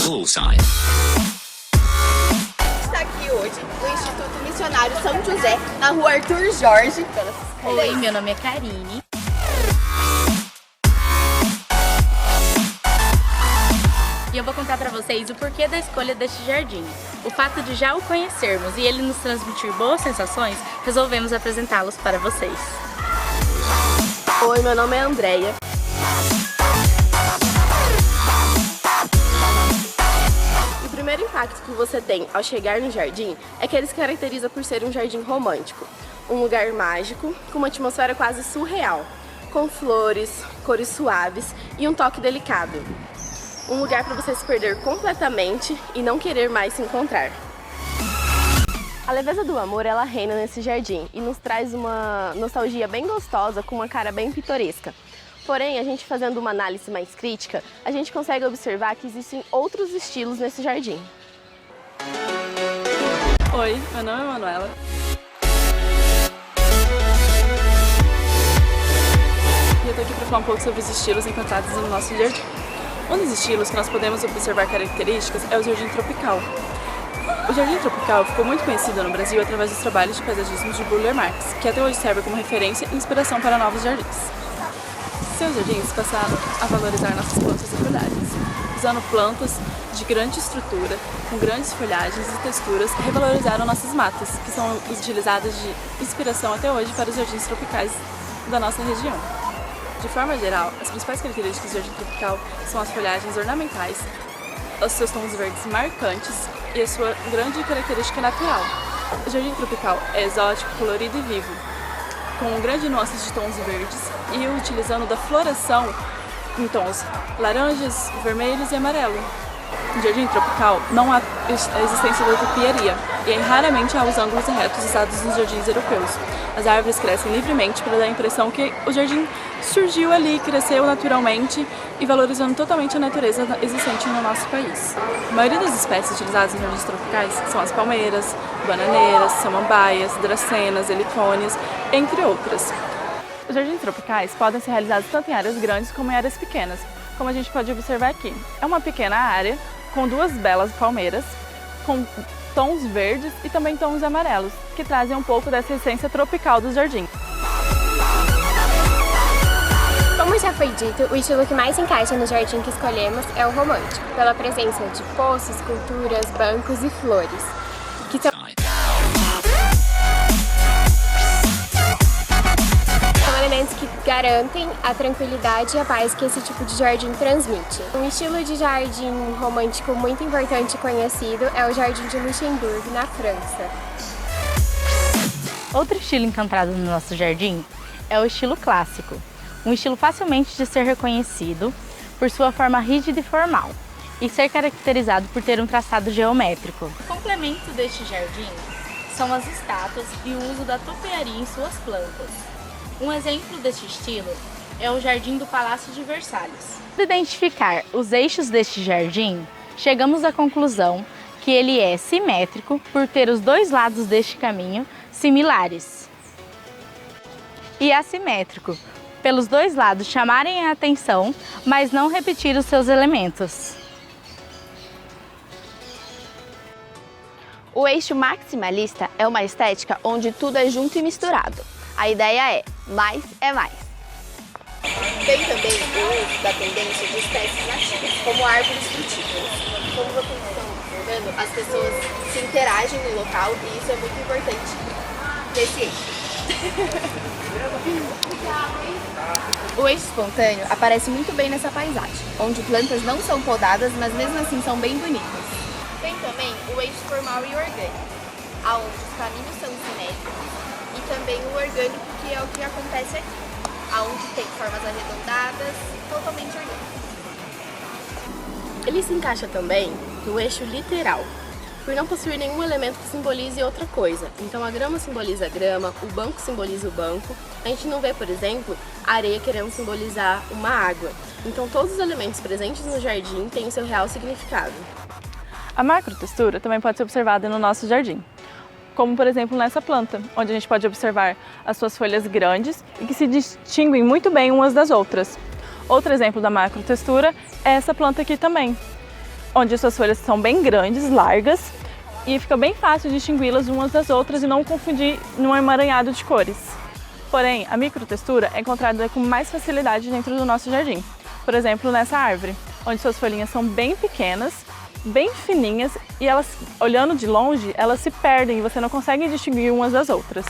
Bullseye. Está aqui hoje no Instituto Missionário São José, na rua Arthur Jorge. Oi, meu nome é Karine. E eu vou contar pra vocês o porquê da escolha deste jardim. O fato de já o conhecermos e ele nos transmitir boas sensações, resolvemos apresentá-los para vocês. Oi, meu nome é Andreia. O primeiro impacto que você tem ao chegar no jardim é que ele se caracteriza por ser um jardim romântico. Um lugar mágico, com uma atmosfera quase surreal, com flores, cores suaves e um toque delicado. Um lugar para você se perder completamente e não querer mais se encontrar. A leveza do amor, ela reina nesse jardim e nos traz uma nostalgia bem gostosa com uma cara bem pitoresca. Porém, a gente fazendo uma análise mais crítica, a gente consegue observar que existem outros estilos nesse jardim. Oi, meu nome é Manuela. E eu tô aqui para falar um pouco sobre os estilos encontrados no nosso jardim. Um dos estilos que nós podemos observar características é o jardim tropical. O jardim tropical ficou muito conhecido no Brasil através dos trabalhos de paisagismo de Burle Marx, que até hoje serve como referência e inspiração para novos jardins. Seus jardins passaram a valorizar nossas plantas e folhagens, usando plantas de grande estrutura, com grandes folhagens e texturas, revalorizaram nossas matas, que são utilizadas de inspiração até hoje para os jardins tropicais da nossa região. De forma geral, as principais características do jardim tropical são as folhagens ornamentais, os seus tons verdes marcantes e a sua grande característica natural. O jardim tropical é exótico, colorido e vivo, com grandes nuances de tons verdes e utilizando da floração em tons laranjas, vermelhos e amarelo. No jardim tropical não há a existência da topiaria e raramente há os ângulos retos usados nos jardins europeus. As árvores crescem livremente para dar a impressão que o jardim surgiu ali, cresceu naturalmente e valorizando totalmente a natureza existente no nosso país. A maioria das espécies utilizadas nos jardins tropicais são as palmeiras, bananeiras, samambaias, dracenas, helicônias, entre outras. Os jardins tropicais podem ser realizados tanto em áreas grandes como em áreas pequenas, como a gente pode observar aqui. É uma pequena área com duas belas palmeiras, com tons verdes e também tons amarelos, que trazem um pouco dessa essência tropical do jardim. Como já foi dito, o estilo que mais se encaixa no jardim que escolhemos é o romântico, pela presença de poços, esculturas, bancos e flores, que são elementos que garantem a tranquilidade e a paz que esse tipo de jardim transmite. Um estilo de jardim romântico muito importante e conhecido é o Jardim de Luxemburgo, na França. Outro estilo encontrado no nosso jardim é o estilo clássico, um estilo facilmente de ser reconhecido por sua forma rígida e formal, e ser caracterizado por ter um traçado geométrico. O complemento deste jardim são as estátuas e o uso da topiaria em suas plantas. Um exemplo deste estilo é o Jardim do Palácio de Versalhes. Para identificar os eixos deste jardim, chegamos à conclusão que ele é simétrico por ter os dois lados deste caminho similares, e assimétrico pelos dois lados chamarem a atenção, mas não repetir os seus elementos. O eixo maximalista é uma estética onde tudo é junto e misturado. A ideia é mais é mais. Tem também o uso da tendência de espécies nativas, como árvores frutíferas. Como vocês estão observando, as pessoas se interagem no local e isso é muito importante nesse eixo. O eixo espontâneo aparece muito bem nessa paisagem, onde plantas não são podadas, mas mesmo assim são bem bonitas. Tem também o eixo formal e orgânico, onde os caminhos são simétricos, e também o orgânico, que é o que acontece aqui, onde tem formas arredondadas, totalmente orgânicas. Ele se encaixa também no eixo literal, por não possuir nenhum elemento que simbolize outra coisa. Então a grama simboliza a grama, o banco simboliza o banco. A gente não vê, por exemplo, a areia querendo simbolizar uma água. Então todos os elementos presentes no jardim têm o seu real significado. A macrotextura também pode ser observada no nosso jardim, como por exemplo nessa planta, onde a gente pode observar as suas folhas grandes e que se distinguem muito bem umas das outras. Outro exemplo da macrotextura é essa planta aqui também, onde suas folhas são bem grandes, largas, e fica bem fácil distingui-las umas das outras e não confundir num emaranhado de cores. Porém, a microtextura é encontrada com mais facilidade dentro do nosso jardim. Por exemplo, nessa árvore, onde suas folhinhas são bem pequenas, bem fininhas e elas, olhando de longe, elas se perdem e você não consegue distinguir umas das outras.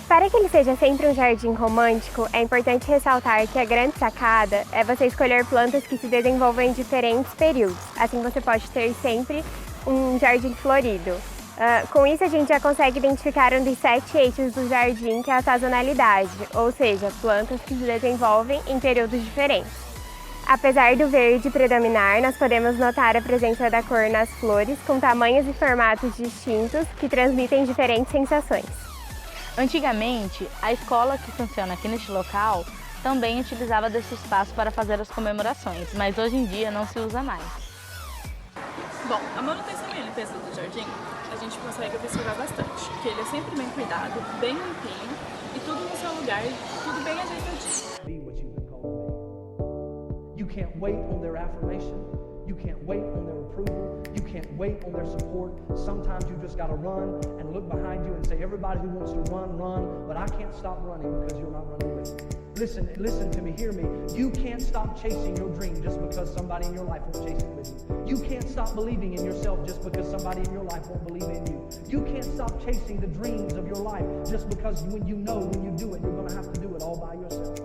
Para que ele seja sempre um jardim romântico, é importante ressaltar que a grande sacada é você escolher plantas que se desenvolvam em diferentes períodos. Assim você pode ter sempre um jardim florido. Com isso a gente já consegue identificar um dos 7 eixos do jardim, que é a sazonalidade, ou seja, plantas que se desenvolvem em períodos diferentes. Apesar do verde predominar, nós podemos notar a presença da cor nas flores, com tamanhos e formatos distintos que transmitem diferentes sensações. Antigamente, a escola que funciona aqui neste local também utilizava desse espaço para fazer as comemorações, mas hoje em dia não se usa mais. Bom, a manutenção e a limpeza do jardim a gente consegue observar bastante, que ele é sempre bem cuidado, bem limpinho e tudo no seu lugar, tudo bem ajeitadinho. You can't wait on their affirmation. You can't wait on their approval. You can't wait on their support. Sometimes you just got to run and look behind you and say, everybody who wants to run, run, but I can't stop running because you're not running with me. Listen to me, hear me. You can't stop chasing your dream just because somebody in your life won't chase it with you. You can't stop believing in yourself just because somebody in your life won't believe in you. You can't stop chasing the dreams of your life just because when you know when you do it, you're going to have to do it all by yourself.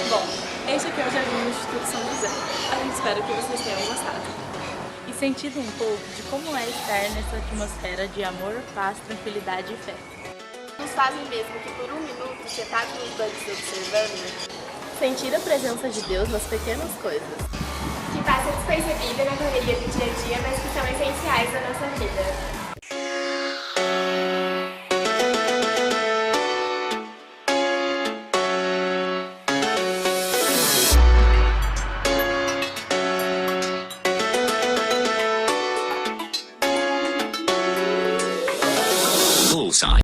Bom, esse aqui é o Jardim do Instituto São José. A gente espera que vocês tenham gostado. E sentido um pouco de como é estar nessa atmosfera de amor, paz, tranquilidade e fé. Nos fazem mesmo que por um minuto você tá com os bugs observando. Sentir a presença de Deus nas pequenas coisas. Que passa despercebida na correria do dia a dia, mas que são essenciais da nossa vida.